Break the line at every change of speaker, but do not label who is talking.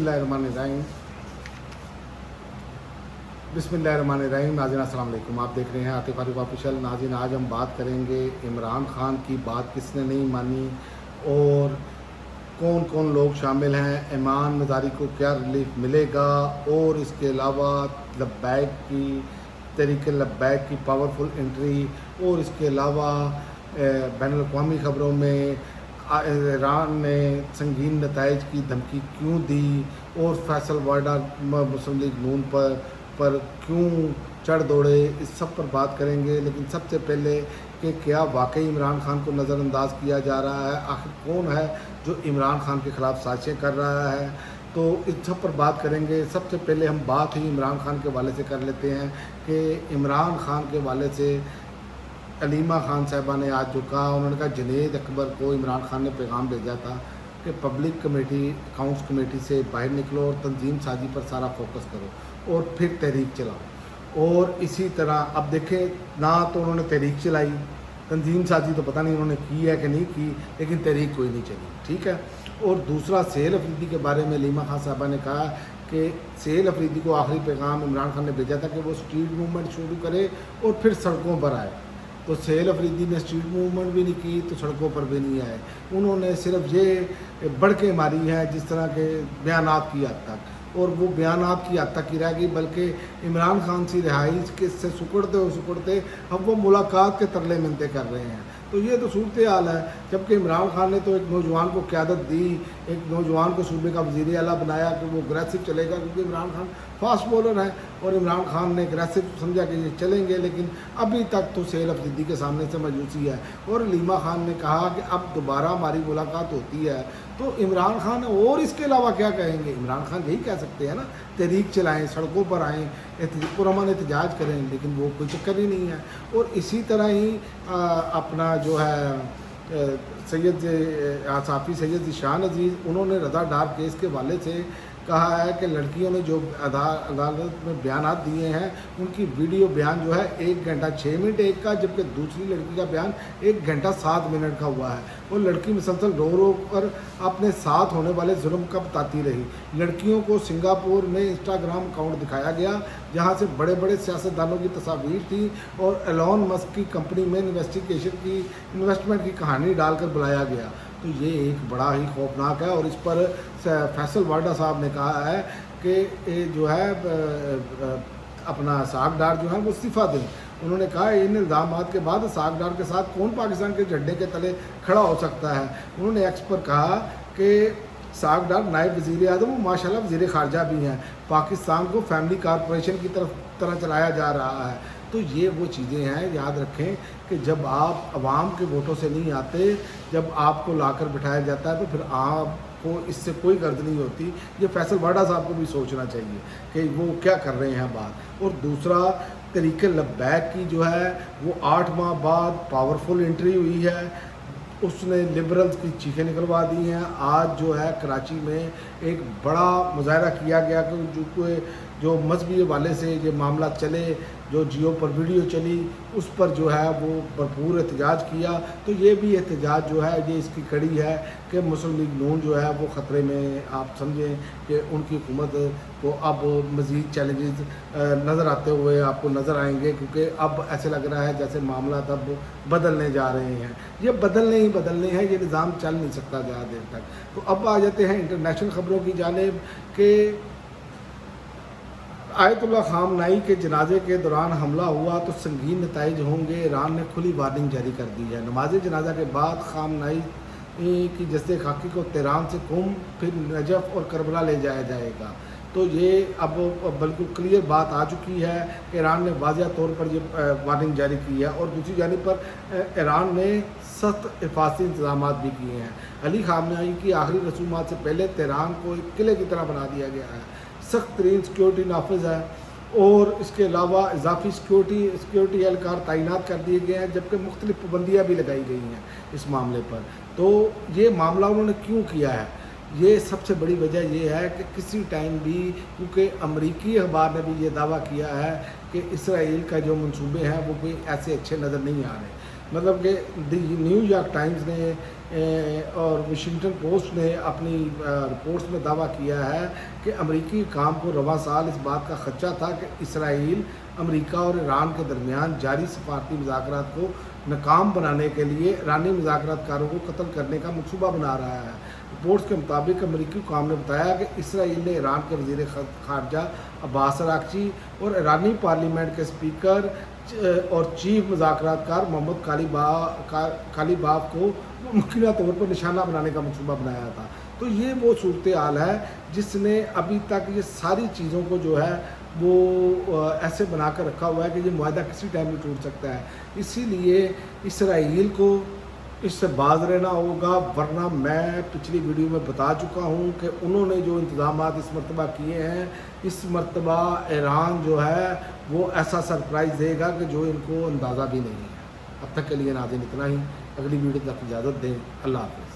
बिस्मिल्लाहिर्रहमानिर्रहीम। बिस्मिल्लाहिर्रहमानिर्रहीम। नाज़रीन अस्सलाम वालेकुम। आप देख रहे हैं आतिफ आरिफ ऑफिशियल। नाज़रीन आज हम बात करेंगे इमरान खान की बात किसने नहीं मानी और कौन कौन लोग शामिल हैं, ईमान मज़ारी को क्या रिलीफ मिलेगा और इसके अलावा लब्बैक की तरीके लब्बैक की पावरफुल एंट्री और इसके अलावा बैनुल-अक़वामी ख़बरों में ईरान ने संगीन नताइज की धमकी क्यों दी और फैसल वाडा मुस्लिम लीग नून पर क्यों चढ़ दौड़े, इस सब पर बात करेंगे। लेकिन सबसे पहले कि क्या वाकई इमरान खान को नज़रअंदाज किया जा रहा है, आखिर कौन है जो इमरान खान के ख़िलाफ़ साजिशें कर रहा है, तो इस सब पर बात करेंगे। सबसे पहले हम बात ही इमरान खान के वाले से कर लेते हैं कि इमरान खान के वाले से अलीमा खान साहिबा ने आज जो कहा, उन्होंने कहा जुनैद अकबर को इमरान खान ने पैगाम भेजा था कि पब्लिक कमेटी अकाउंट्स कमेटी से बाहर निकलो और तंजीम साजी पर सारा फोकस करो और फिर तहरीक चलाओ। और इसी तरह अब देखें ना तो उन्होंने तहरीक चलाई, तंजीम साजी तो पता नहीं उन्होंने की है कि नहीं की, लेकिन तहरीक कोई नहीं चली, ठीक है। और दूसरा सेहल अफरीदी के बारे में अलीमा खान साहबा ने कहा कि सेहल अफरीदी को आखिरी पैगाम इमरान खान ने भेजा था कि वो स्ट्रीट मूवमेंट शुरू करे और फिर सड़कों पर आए। तो सेहल अफरीदी ने स्ट्रीट मूवमेंट भी नहीं की तो सड़कों पर भी नहीं आए, उन्होंने सिर्फ ये बढ़ के मारी है जिस तरह के बयानात की हद तक, और वो बयानात की हद तक ही रह गई, बल्कि इमरान खान की रिहाई के से सुकड़ते अब वो मुलाकात के तरले मिनते कर रहे हैं। तो ये तो सूरत हाल है, जबकि इमरान खान ने तो एक नौजवान को क़यादत दी, एक नौजवान को सूबे का वज़ीर आला बनाया कि वो अग्रेसिव चलेगा, क्योंकि इमरान खान फास्ट बॉलर है और इमरान खान ने अग्रेसिव समझा कि ये चलेंगे। लेकिन अभी तक तो सेहल अफरीदी के सामने से मायूसी है। और अलीमा खान ने कहा कि अब दोबारा हमारी मुलाकात होती है तो इमरान खान और इसके अलावा क्या कहेंगे। इमरान खान यही कह सकते हैं ना, तहरीक चलाएँ, सड़कों पर आएँ, पुरअमन एहतजाज करें, लेकिन वो कोई चक्कर ही नहीं है। और इसी तरह ही अपना जो है साफ़ी सैयद ज़ीशान अज़ीज़, उन्होंने रज़ा डार केस के वाले से कहा है कि लड़कियों ने जो अदालत में बयानात दिए हैं उनकी वीडियो बयान जो है 1 घंटा 6 मिनट एक का, जबकि दूसरी लड़की का बयान 1 घंटा 7 मिनट का हुआ है। और लड़की मुसलसल रो कर अपने साथ होने वाले जुल्म का बताती रही। लड़कियों को सिंगापुर में इंस्टाग्राम अकाउंट दिखाया गया जहां से बड़े बड़े सियासतदानों की तस्वीर थी और एलोन मस्क की कंपनी में इन्वेस्टमेंट की कहानी डालकर बुलाया गया। तो ये एक बड़ा ही खौफनाक है। और इस पर फैसल वाडा साहब ने कहा है कि ये जो है अपना साग डार जो है वो इस्तीफ़ा दें। उन्होंने कहा इन इल्ज़ामात के बाद साग डार के साथ कौन पाकिस्तान के झंडे के तले खड़ा हो सकता है। उन्होंने एक्स पर कहा कि साग डार नायब वज़ीर आज़म माशाल्लाह वज़ीर ख़ारजा भी हैं, पाकिस्तान को फैमिली कॉरपोरेशन की तरह चलाया जा रहा है। तो ये वो चीज़ें हैं, याद रखें कि जब आप आवाम के वोटों से नहीं आते, जब आपको लाकर बिठाया जाता है तो फिर आपको इससे कोई गर्द नहीं होती। ये फैसल वाडा साहब को भी सोचना चाहिए कि वो क्या कर रहे हैं बात। और दूसरा तरीके लब्बैक की जो है वो 8 माह बाद पावरफुल एंट्री हुई है, उसने लिबरल्स की चीखें निकलवा दी हैं। आज जो है कराची में एक बड़ा मुजाहरा किया गया कि जो मजहबी वाले से ये मामला चले, जो जियो पर वीडियो चली उस पर जो है वो भरपूर एहतजाज किया। तो ये भी एहतजाज जो है ये इसकी कड़ी है कि मुस्लिम लीग नून जो है वो ख़तरे में, आप समझें कि उनकी हुकूमत को अब मज़ीद चैलेंजेस नज़र आते हुए आपको नज़र आएंगे, क्योंकि अब ऐसे लग रहा है जैसे मामला तब बदलने जा रहे हैं। ये बदलने हैं, ये निज़ाम चल नहीं सकता ज़्यादा देर तक। तो अब आ जाते हैं इंटरनेशनल ख़बरों की जानिब कि आयतुल्लाह ख़ामनाई के जनाजे के दौरान हमला हुआ तो संगीन नताइज होंगे, ईरान ने खुली वार्निंग जारी कर दी है। नमाज जनाजा के बाद ख़ामनाई की जस्ते खाकी को तेहरान से कुम, फिर नजफ़ और करबला ले जाया जाएगा। तो ये अब बिल्कुल क्लियर बात आ चुकी है कि ईरान ने वाज़िया तौर पर ये वार्निंग जारी की है। और दूसरी जानिब पर ईरान ने सख्त हिफाजती इंतजाम भी किए हैं। अली ख़ामनाई की आखिरी रसूमात से पहले तेहरान को एक किले की तरह बना दिया गया है, सख्त तरीन सिक्योरिटी नाफिज है और इसके अलावा इजाफी सिक्योरिटी एहलकार तैनात कर दिए गए हैं, जबकि मुख्तलिफ पाबंदियाँ भी लगाई गई हैं इस मामले पर। तो ये मामला उन्होंने क्यों किया है, ये सबसे बड़ी वजह ये है कि किसी टाइम भी, क्योंकि अमरीकी अखबार ने भी ये दावा किया है कि इसराइल का जो मंसूबे हैं वो कोई ऐसे अच्छे नज़र नहीं आ रहे। مطلب کہ دی نیو یارک ٹائمز نے اور واشنگٹن پوسٹ نے اپنی رپورٹس میں دعویٰ کیا ہے کہ امریکی حکام کو رواں سال اس بات کا خدشہ تھا کہ اسرائیل امریکہ اور ایران کے درمیان جاری سفارتی مذاکرات کو ناکام بنانے کے لیے ایرانی مذاکرات کاروں کو قتل کرنے کا منصوبہ بنا رہا ہے۔ رپورٹس کے مطابق امریکی حکام نے بتایا کہ اسرائیل نے ایران کے وزیر خارجہ عباس اراغچی اور ایرانی پارلیمنٹ کے اسپیکر اور چیف مذاکرات کار محمد کالیباف کو ممکنہ طور پر نشانہ بنانے کا منصوبہ بنایا تھا۔ تو یہ وہ صورتحال ہے جس نے ابھی تک یہ ساری چیزوں کو جو ہے وہ ایسے بنا کر رکھا ہوا ہے کہ یہ معاہدہ کسی ٹائم بھی ٹوٹ سکتا ہے۔ اسی لیے اسرائیل کو اس سے باز رہنا ہوگا، ورنہ میں پچھلی ویڈیو میں بتا چکا ہوں کہ انہوں نے جو انتظامات اس مرتبہ کیے ہیں، اس مرتبہ ایران جو ہے وہ ایسا سرپرائز دے گا کہ جو ان کو اندازہ بھی نہیں ہے۔ اب تک کے لیے ناظرین اتنا ہی، اگلی ویڈیو تک اجازت دیں، اللہ حافظ۔